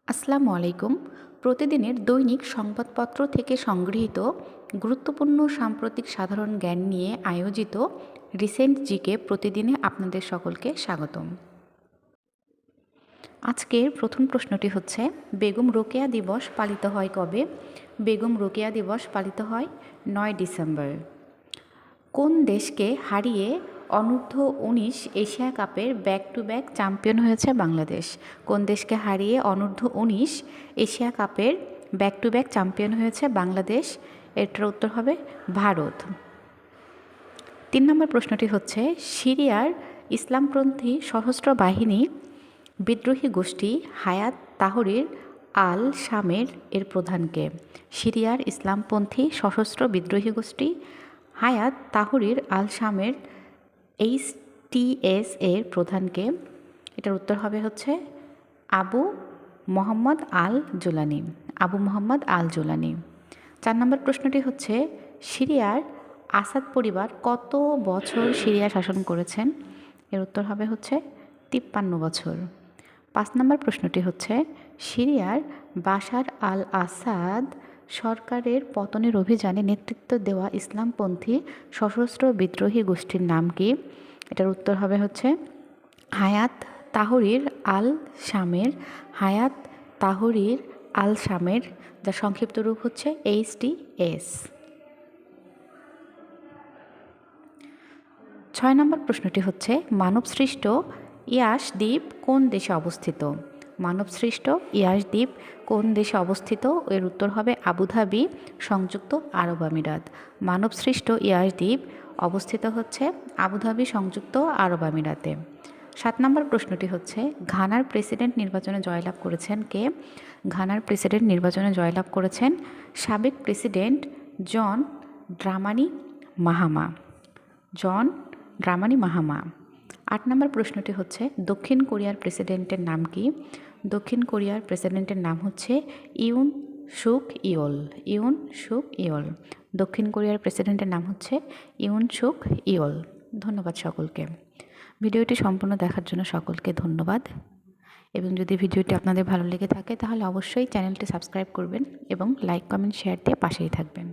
আসসালামু আলাইকুম। প্রতিদিনের দৈনিক সংবাদপত্র থেকে সংগৃহীত গুরুত্বপূর্ণ সাম্প্রতিক সাধারণ জ্ঞান নিয়ে আয়োজিত রিসেন্ট জিকে প্রতিদিনে আপনাদের সকলকে স্বাগতম। আজকের প্রথম প্রশ্নটি হচ্ছে, বেগম রোকেয়া দিবস পালিত হয় কবে? বেগম রোকেয়া দিবস পালিত হয় 9 ডিসেম্বর। কোন দেশকে হারিয়ে অনূর্ধ্ব-19 এশিয়া কাপের ব্যাক টু ব্যাক চ্যাম্পিয়ন হয়েছে বাংলাদেশ? কোন দেশকে হারিয়ে অনূর্ধ্ব-19 এশিয়া কাপের ব্যাক টু ব্যাক চ্যাম্পিয়ন হয়েছে বাংলাদেশ? এটার উত্তর হবে ভারত। 3 নম্বর প্রশ্নটি হচ্ছে, সিরিয়ার ইসলামপন্থী সশস্ত্র বাহিনী বিদ্রোহী গোষ্ঠী হায়াত তাহরির আল শামের এর প্রধানকে? সিরিয়ার ইসলামপন্থী সশস্ত্র বিদ্রোহী গোষ্ঠী হায়াত তাহরির আল শামের HTS এর প্রধানকে? এটার উত্তর হবে হচ্ছে আবু মোহাম্মদ আল জুলানি। আবু মোহাম্মদ আল জুলানি। 4 নম্বর প্রশ্নটি হচ্ছে, সিরিয়ার আসাদ পরিবার কত বছর সিরিয়া শাসন করেছেন? এর উত্তর হবে হচ্ছে 53 বছর। 5 নম্বর প্রশ্নটি হচ্ছে, সিরিয়ার বাশার আল আসাদ সরকারের পতনের অভিযানে নেতৃত্ব দেওয়া ইসলামপন্থী সশস্ত্র বিদ্রোহী গোষ্ঠীর নাম কি? এটার উত্তর হবে হচ্ছে হায়াত তাহরির আল শামের। হায়াত তাহরির আল শামের, যার সংক্ষিপ্ত রূপ হচ্ছে HTS। 6 নম্বর প্রশ্নটি হচ্ছে, মানবসৃষ্ট ইয়াস দ্বীপ কোন দেশে অবস্থিত? মানবসৃষ্ট ইয়াস দ্বীপ কোন দেশে অবস্থিত? এর উত্তর হবে আবুধাবি, সংযুক্ত আরব আমিরাত। মানবসৃষ্ট ইয়াস দ্বীপ অবস্থিত হচ্ছে আবুধাবি, সংযুক্ত আরব আমিরাতে। 7 নম্বর প্রশ্নটি হচ্ছে, ঘানার প্রেসিডেন্ট নির্বাচনে জয়লাভ করেছেন কে? ঘানার প্রেসিডেন্ট নির্বাচনে জয়লাভ করেছেন সাবেক প্রেসিডেন্ট জন দ্রামানি মাহামা। জন দ্রামানি মাহামা। 8 নম্বর প্রশ্নটি হচ্ছে, দক্ষিণ কোরিয়ার প্রেসিডেন্টের নাম কি? দক্ষিণ কোরিয়ার প্রেসিডেন্টের নাম হচ্ছে Yoon Suk Yeol. Yoon Suk Yeol. দক্ষিণ কোরিয়ার প্রেসিডেন্টের নাম হচ্ছে ইউন সুক ইয়োল। ধন্যবাদ সকলকে। ভিডিওটি সম্পূর্ণ দেখার জন্য সকলকে ধন্যবাদ। এবং যদি ভিডিওটি আপনাদের ভালো লেগে থাকে তাহলে অবশ্যই চ্যানেলটি সাবস্ক্রাইব করবেন এবং লাইক, কমেন্ট, শেয়ার দিয়ে পাশেই থাকবেন।